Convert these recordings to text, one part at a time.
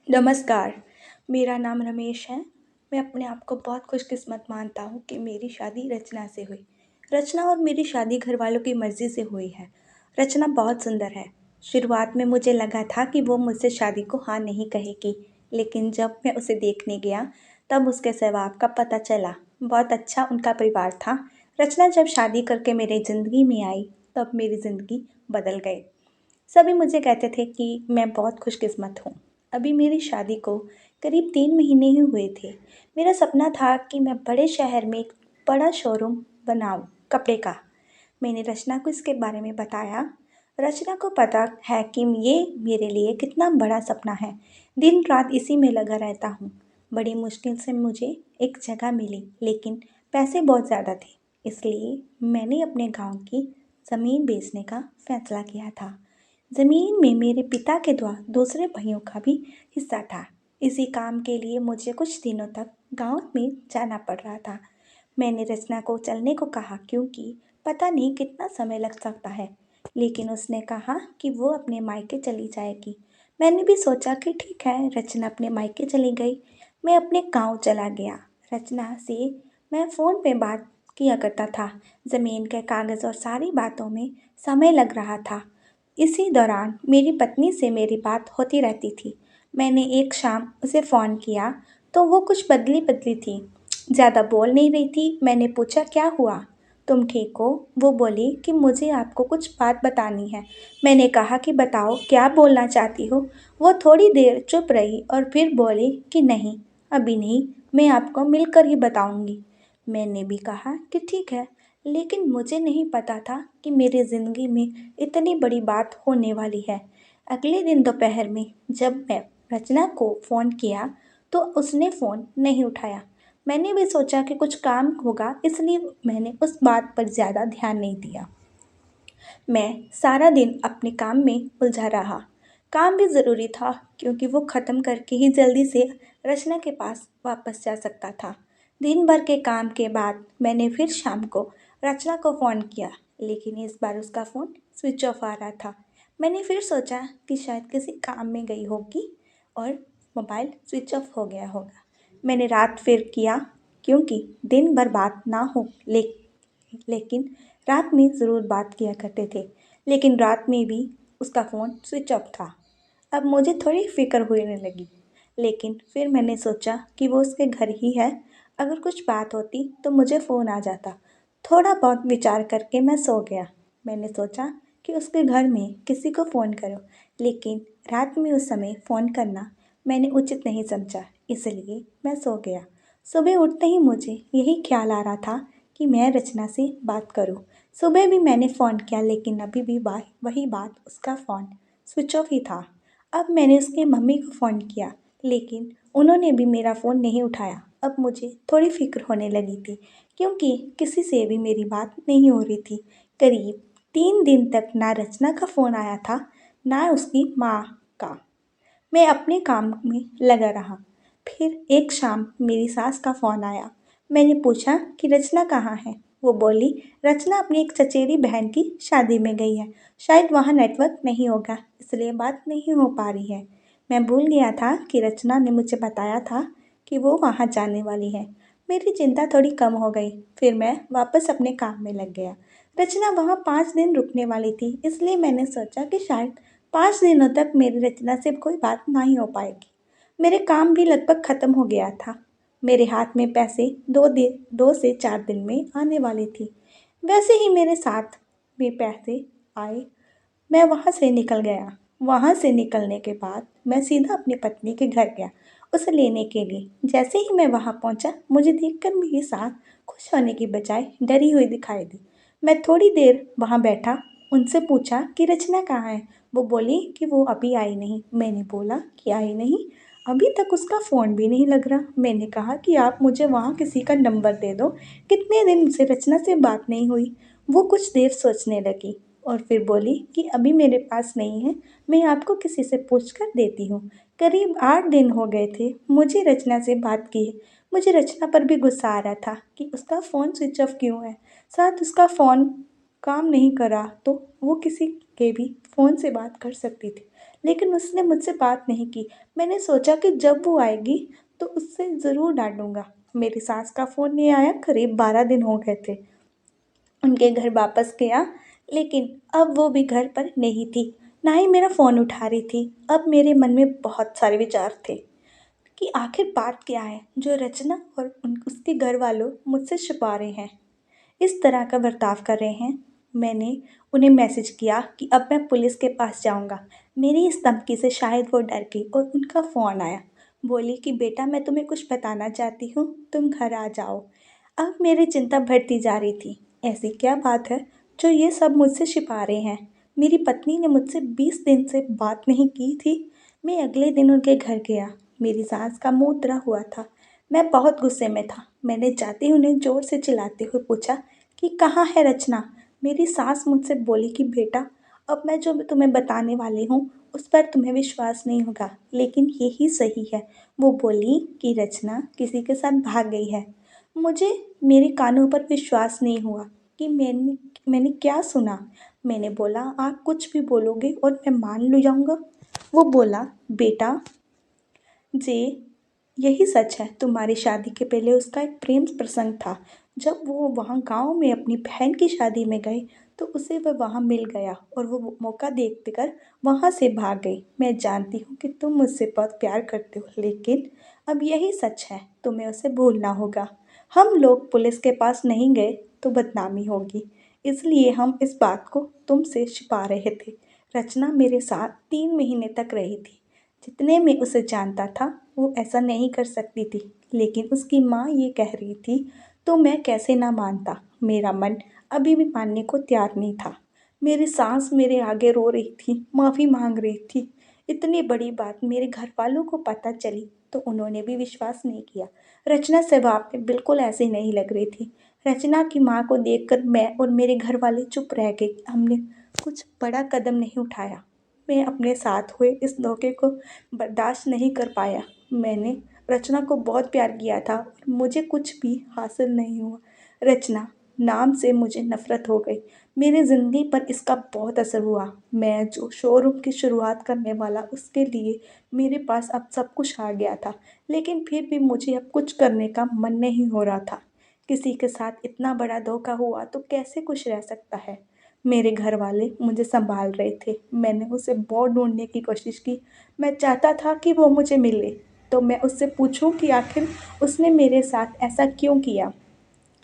नमस्कार, मेरा नाम रमेश है। मैं अपने आप को बहुत खुशकिस्मत मानता हूँ कि मेरी शादी रचना से हुई। रचना और मेरी शादी घर वालों की मर्ज़ी से हुई है। रचना बहुत सुंदर है। शुरुआत में मुझे लगा था कि वो मुझसे शादी को हाँ नहीं कहेगी, लेकिन जब मैं उसे देखने गया, तब उसके स्वभाव का पता चला। बहुत अच्छा उनका परिवार था। रचना जब शादी करके मेरी ज़िंदगी में आई, तब मेरी ज़िंदगी बदल गई। सभी मुझे कहते थे कि मैं बहुत खुशकिस्मत हूँ। अभी मेरी शादी को करीब 3 महीने ही हुए थे। मेरा सपना था कि मैं बड़े शहर में एक बड़ा शोरूम बनाऊँ कपड़े का। मैंने रचना को इसके बारे में बताया। रचना को पता है कि ये मेरे लिए कितना बड़ा सपना है। दिन रात इसी में लगा रहता हूँ। बड़ी मुश्किल से मुझे एक जगह मिली, लेकिन पैसे बहुत ज़्यादा थे। इसलिए मैंने अपने गांव की ज़मीन बेचने का फैसला किया था। ज़मीन में मेरे पिता के द्वारा दूसरे भाइयों का भी हिस्सा था। इसी काम के लिए मुझे कुछ दिनों तक गांव में जाना पड़ रहा था। मैंने रचना को चलने को कहा, क्योंकि पता नहीं कितना समय लग सकता है, लेकिन उसने कहा कि वो अपने मायके चली जाएगी। मैंने भी सोचा कि ठीक है, रचना अपने मायके चली गई, मैं अपने गांव चला गया। रचना से मैं फ़ोन पे बात किया करता था। ज़मीन के कागज़ और सारी बातों में समय लग रहा था। इसी दौरान मेरी पत्नी से मेरी बात होती रहती थी। मैंने एक शाम उसे फ़ोन किया, तो वो कुछ बदली-बदली थी, ज़्यादा बोल नहीं रही थी। मैंने पूछा, क्या हुआ? तुम ठीक हो? वो बोली कि मुझे आपको कुछ बात बतानी है। मैंने कहा कि बताओ, क्या बोलना चाहती हो? वो थोड़ी देर चुप रही और फिर बोली कि नहीं, अभी नहीं, मैं आपको मिलकर ही बताऊंगी। मैंने भी कहा कि ठीक है, लेकिन मुझे नहीं पता था कि मेरी ज़िंदगी में इतनी बड़ी बात होने वाली है। अगले दिन दोपहर में जब मैं रचना को फ़ोन किया, तो उसने फ़ोन नहीं उठाया। मैंने भी सोचा कि कुछ काम होगा, इसलिए मैंने उस बात पर ज़्यादा ध्यान नहीं दिया। मैं सारा दिन अपने काम में उलझा रहा। काम भी ज़रूरी था, क्योंकि वो ख़त्म करके ही जल्दी से रचना के पास वापस जा सकता था। दिन भर के काम के बाद मैंने फिर शाम को रचना को फ़ोन किया, लेकिन इस बार उसका फ़ोन स्विच ऑफ आ रहा था। मैंने फिर सोचा कि शायद किसी काम में गई होगी और मोबाइल स्विच ऑफ हो गया होगा। मैंने रात फिर किया, क्योंकि दिन भर बात ना हो लेकिन रात में ज़रूर बात किया करते थे। लेकिन रात में भी उसका फ़ोन स्विच ऑफ था। अब मुझे थोड़ी फ़िक्र होने लगी, लेकिन फिर मैंने सोचा कि वो उसके घर ही है। अगर कुछ बात होती तो मुझे फ़ोन आ जाता। थोड़ा बहुत विचार करके मैं सो गया। मैंने सोचा कि उसके घर में किसी को फ़ोन करूं, लेकिन रात में उस समय फ़ोन करना मैंने उचित नहीं समझा, इसलिए मैं सो गया। सुबह उठते ही मुझे यही ख्याल आ रहा था कि मैं रचना से बात करूं। सुबह भी मैंने फ़ोन किया, लेकिन अभी भी वही बात, उसका फ़ोन स्विच ऑफ ही था। अब मैंने उसकी मम्मी को फ़ोन किया, लेकिन उन्होंने भी मेरा फ़ोन नहीं उठाया। अब मुझे थोड़ी फ़िक्र होने लगी थी, क्योंकि किसी से भी मेरी बात नहीं हो रही थी। करीब 3 दिन तक ना रचना का फ़ोन आया था, ना उसकी माँ का। मैं अपने काम में लगा रहा। फिर एक शाम मेरी सास का फ़ोन आया। मैंने पूछा कि रचना कहाँ है? वो बोली, रचना अपनी एक चचेरी बहन की शादी में गई है। शायद वहाँ नेटवर्क नहीं होगा, इसलिए बात नहीं हो पा रही है। मैं भूल गया था कि रचना ने मुझे बताया था कि वो वहाँ जाने वाली है। मेरी चिंता थोड़ी कम हो गई। फिर मैं वापस अपने काम में लग गया। रचना वहाँ 5 दिन रुकने वाली थी, इसलिए मैंने सोचा कि शायद 5 दिनों तक मेरी रचना से कोई बात नहीं हो पाएगी। मेरे काम भी लगभग ख़त्म हो गया था। मेरे हाथ में पैसे 2 से 4 दिन में आने वाले थे। वैसे ही मेरे साथ भी पैसे आए। मैं वहाँ से निकल गया। वहाँ से निकलने के बाद मैं सीधा अपनी पत्नी के घर गया, उसे लेने के लिए। जैसे ही मैं वहाँ पहुँचा, मुझे देखकर मेरी सास खुश होने की बजाय डरी हुई दिखाई दी। मैं थोड़ी देर वहाँ बैठा, उनसे पूछा कि रचना कहाँ है? वो बोली कि वो अभी आई नहीं। मैंने बोला कि आई नहीं? अभी तक उसका फ़ोन भी नहीं लग रहा। मैंने कहा कि आप मुझे वहाँ किसी का नंबर दे दो, कितने दिन से रचना से बात नहीं हुई। वो कुछ देर सोचने लगी और फिर बोली कि अभी मेरे पास नहीं है, मैं आपको किसी से पूछ कर देती हूँ। करीब 8 दिन हो गए थे मुझे रचना से बात किए। मुझे रचना पर भी गुस्सा आ रहा था कि उसका फ़ोन स्विच ऑफ क्यों है। साथ उसका फ़ोन काम नहीं करा तो वो किसी के भी फ़ोन से बात कर सकती थी, लेकिन उसने मुझसे बात नहीं की। मैंने सोचा कि जब वो आएगी तो उससे ज़रूर डांटूंगा। मेरी सास का फ़ोन नहीं आया, करीब 12 दिन हो गए थे उनके घर वापस गया, लेकिन अब वो भी घर पर नहीं थी, ना ही मेरा फ़ोन उठा रही थी। अब मेरे मन में बहुत सारे विचार थे कि आखिर बात क्या है जो रचना और उसके घर वालों मुझसे छिपा रहे हैं, इस तरह का बर्ताव कर रहे हैं। मैंने उन्हें मैसेज किया कि अब मैं पुलिस के पास जाऊंगा। मेरी इस धमकी से शायद वो डर गई और उनका फ़ोन आया। बोली कि बेटा, मैं तुम्हें कुछ बताना चाहती हूँ, तुम घर आ जाओ। अब मेरी चिंता बढ़ती जा रही थी। ऐसी क्या बात है जो ये सब मुझसे छिपा रहे हैं? मेरी पत्नी ने मुझसे 20 दिन से बात नहीं की थी। मैं अगले दिन उनके घर गया। मेरी सास का मुंह उतरा हुआ था। मैं बहुत गुस्से में था। मैंने जाते ही उन्हें जोर से चिल्लाते हुए पूछा कि कहाँ है रचना। मेरी सास मुझसे बोली कि बेटा, अब मैं जो तुम्हें बताने वाली हूँ उस पर तुम्हें विश्वास नहीं होगा, लेकिन यही सही है। वो बोली कि रचना किसी के साथ भाग गई है। मुझे मेरे कानों पर विश्वास नहीं हुआ कि मैंने क्या सुना। मैंने बोला, आप कुछ भी बोलोगे और मैं मान लूँ जाऊँगा। वो बोला, बेटा जी, यही सच है। तुम्हारी शादी के पहले उसका एक प्रेम प्रसंग था। जब वो वहाँ गांव में अपनी बहन की शादी में गए तो उसे वह वहाँ मिल गया और वो मौका देखते कर वहाँ से भाग गई। मैं जानती हूँ कि तुम मुझसे बहुत प्यार करते हो, लेकिन अब यही सच है, तुम्हें उसे भूलना होगा। हम लोग पुलिस के पास नहीं गए तो बदनामी होगी, इसलिए हम इस बात को तुमसे छिपा रहे थे। रचना मेरे साथ 3 महीने तक रही थी। जितने में उसे जानता था वो ऐसा नहीं कर सकती थी, लेकिन उसकी माँ ये कह रही थी तो मैं कैसे ना मानता। मेरा मन अभी भी मानने को तैयार नहीं था। मेरी सास मेरे आगे रो रही थी, माफ़ी मांग रही थी। इतनी बड़ी बात मेरे घर वालों को पता चली तो उन्होंने भी विश्वास नहीं किया। रचना स्वभाव में बिल्कुल ऐसी नहीं लग रही थी। रचना की माँ को देखकर मैं और मेरे घर वाले चुप रह गए। हमने कुछ बड़ा कदम नहीं उठाया। मैं अपने साथ हुए इस धोखे को बर्दाश्त नहीं कर पाया। मैंने रचना को बहुत प्यार किया था और मुझे कुछ भी हासिल नहीं हुआ। रचना नाम से मुझे नफरत हो गई। मेरी ज़िंदगी पर इसका बहुत असर हुआ। मैं जो शोरूम की शुरुआत करने वाला उसके लिए मेरे पास अब सब कुछ आ गया था, लेकिन फिर भी मुझे अब कुछ करने का मन नहीं हो रहा था। किसी के साथ इतना बड़ा धोखा हुआ तो कैसे खुश रह सकता है। मेरे घर वाले मुझे संभाल रहे थे। मैंने उसे बहुत ढूंढने की कोशिश की। मैं चाहता था कि वो मुझे मिले तो मैं उससे पूछूं कि आखिर उसने मेरे साथ ऐसा क्यों किया।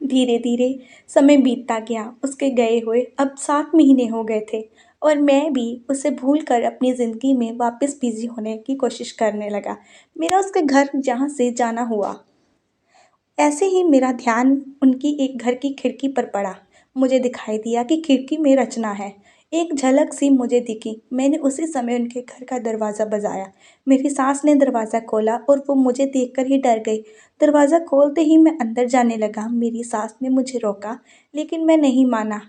धीरे धीरे समय बीतता गया। उसके गए हुए अब 7 महीने हो गए थे और मैं भी उसे भूल कर अपनी ज़िंदगी में वापस बिजी होने की कोशिश करने लगा। मेरा उसके घर जहाँ से जाना हुआ, ऐसे ही मेरा ध्यान उनकी एक घर की खिड़की पर पड़ा। मुझे दिखाई दिया कि खिड़की में रचना है। एक झलक सी मुझे दिखी। मैंने उसी समय उनके घर का दरवाज़ा बजाया। मेरी सास ने दरवाज़ा खोला और वो मुझे देखकर ही डर गई। दरवाज़ा खोलते ही मैं अंदर जाने लगा। मेरी सास ने मुझे रोका, लेकिन मैं नहीं माना।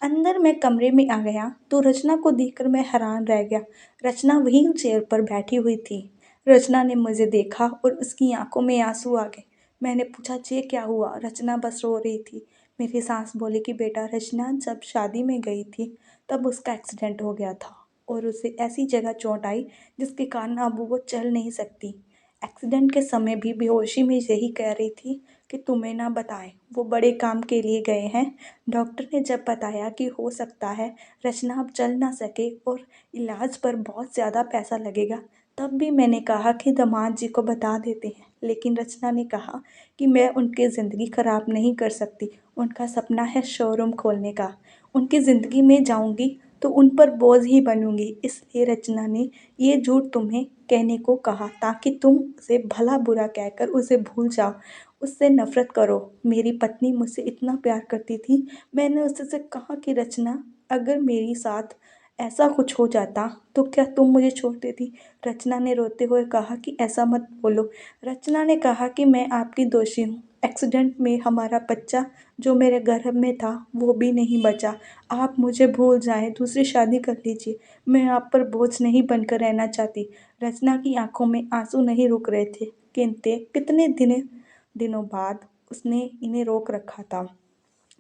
अंदर मैं कमरे में आ गया तो रचना को देखकर मैं हैरान रह गया। रचना व्हील चेयर पर बैठी हुई थी। रचना ने मुझे देखा और उसकी आंखों में आंसू आ गए। मैंने पूछा, ये क्या हुआ? रचना बस रो रही थी। मेरी सास बोली कि बेटा, रचना जब शादी में गई थी तब उसका एक्सीडेंट हो गया था और उसे ऐसी जगह चोट आई जिसके कारण अब वो चल नहीं सकती। एक्सीडेंट के समय भी बेहोशी में यही कह रही थी कि तुम्हें ना बताएं, वो बड़े काम के लिए गए हैं। डॉक्टर ने जब बताया कि हो सकता है रचना अब चल ना सके और इलाज पर बहुत ज़्यादा पैसा लगेगा, तब भी मैंने कहा कि दामाद जी को बता देते हैं। लेकिन रचना ने कहा कि मैं उनकी ज़िंदगी ख़राब नहीं कर सकती। उनका सपना है शोरूम खोलने का। उनकी ज़िंदगी में जाऊंगी तो उन पर बोझ ही बनूंगी। इसलिए रचना ने ये झूठ तुम्हें कहने को कहा ताकि तुम उसे भला बुरा कहकर उसे भूल जाओ, उससे नफ़रत करो। मेरी पत्नी मुझसे इतना प्यार करती थी। मैंने उससे कहा कि रचना, अगर मेरी साथ ऐसा कुछ हो जाता तो क्या तुम मुझे छोड़ देती? रचना ने रोते हुए कहा कि ऐसा मत बोलो। रचना ने कहा कि मैं आपकी दोषी हूँ। एक्सीडेंट में हमारा बच्चा जो मेरे गर्भ में था वो भी नहीं बचा। आप मुझे भूल जाएं, दूसरी शादी कर लीजिए। मैं आप पर बोझ नहीं बनकर रहना चाहती। रचना की आंखों में आंसू नहीं रुक रहे थे। कितने दिनों बाद उसने इन्हें रोक रखा था।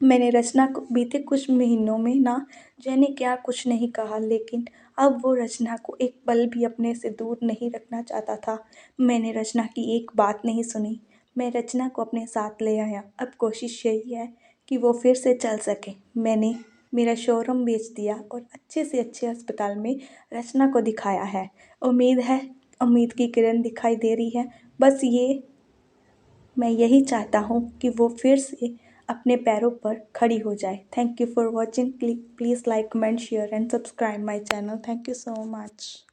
मैंने रचना को बीते कुछ महीनों में ना जाने क्या कुछ नहीं कहा, लेकिन अब वो रचना को एक पल भी अपने से दूर नहीं रखना चाहता था। मैंने रचना की एक बात नहीं सुनी। मैं रचना को अपने साथ ले आया। अब कोशिश यही है कि वो फिर से चल सके। मैंने मेरा शोरूम बेच दिया और अच्छे से अच्छे अस्पताल में रचना को दिखाया है। उम्मीद है, उम्मीद की किरण दिखाई दे रही है। बस ये मैं यही चाहता हूँ कि वो फिर से अपने पैरों पर खड़ी हो जाए। Thank you for watching. Please like, comment, share and subscribe my channel. Thank you so much.